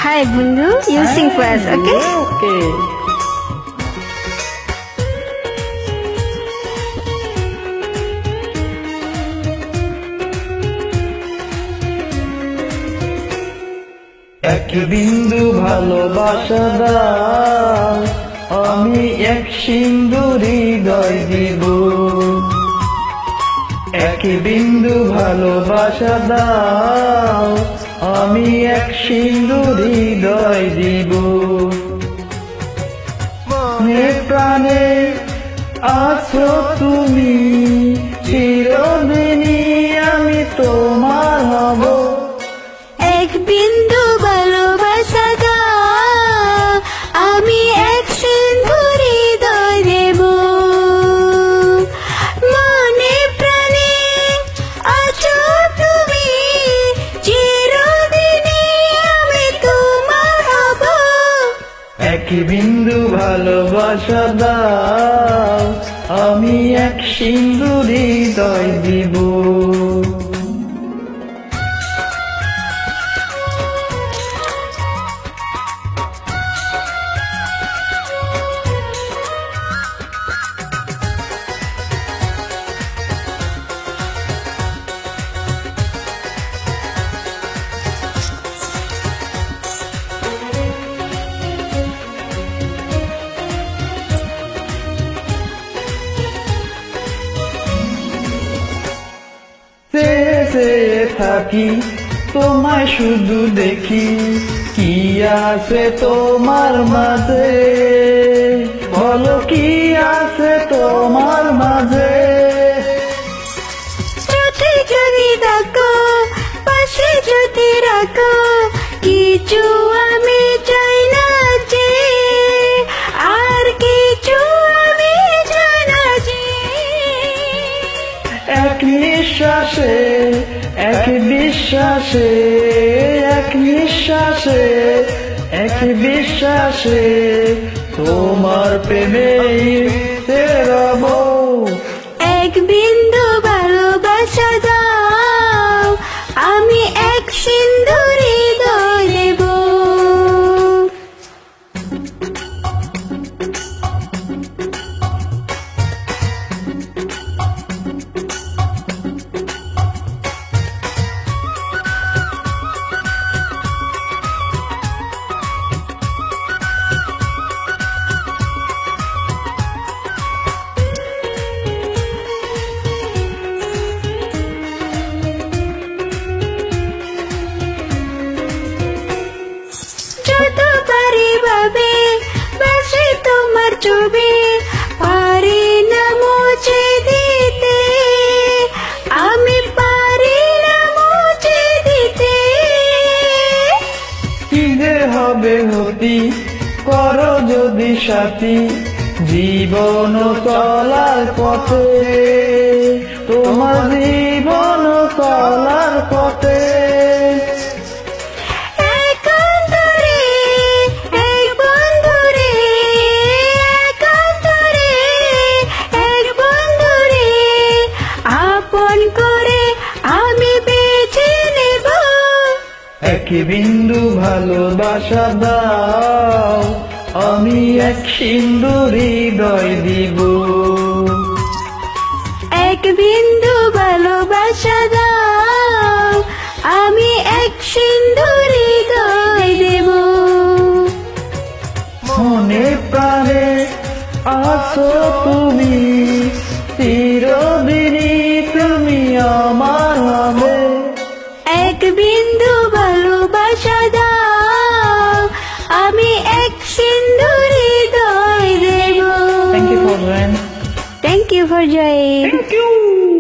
Hi, Bundu. You sing for us, okay? Okay. এক বিন্দু ভালোবাসা দাও, আমি এক সিন্ধুর হৃদয় দিব। এক বিন্দু ভালোবাসা দাও, আমি এক সিন্ধুর হৃদয় দিব। মনে প্রাণে আছো তুমি, চিরদিনই আমি তোমার হব। এক বিন্দু ভালোবাসা দাও, আমি এক সিন্ধু হৃদয় দেব। মনে প্রাণে আছো তুমি, চিরদিনই আমি তোমার হব। এক বিন্দু ভালোবাসা দাও, আমি এক সিন্ধুর হৃদয় দিব। চেয়ে থাকি তোমায় শুধু দেখি, কি আছে তোমার মাঝে, বলো কি আছে তোমার মাঝে। চোখে যদি দেখো, পাশে যদি রাখো, কিছু আমি চাই না যে, আর কিছু আমি চাই না যে। এক নিঃশ্বাসে, এক বিশ্বাসে, এক নিঃশ্বাসে, এক বিশ্বাসে তোমার প্রেমে রব। এক বিন্দু ভালোবাসা দাও, আমি এক সিন্ধু হৃদয় দেব। যত পারি ভাবে বাসে তোমার ছবি, পারি না মুছে দিতে, আমি পারি না মুছে দিতে। কি যে হবে হতি, করো যদি সাথী, জীবন চলার পথে, তোমার জীবন চলার পথে। একান্তরে, এক বন্ধুরে, একান্তরে, এক বন্ধুরে, আপন করে আমি বেছে নেব। এক বিন্দু ভালোবাসা দাও, আমি এক সিন্ধুর হৃদয় দিব। এক বিন্দু ভালোবাসা দাও, আমি এক সিন্ধু হৃদয় দেব। মনে প্রাণে আছো তুমি, চিরদিনই তুমি আমার হবে। এক বিন্দু ভালোবাসা দাও, আমি এক সিন্ধু হৃদয় দেব। Thank you for joining. Thank you for joining. Thank you.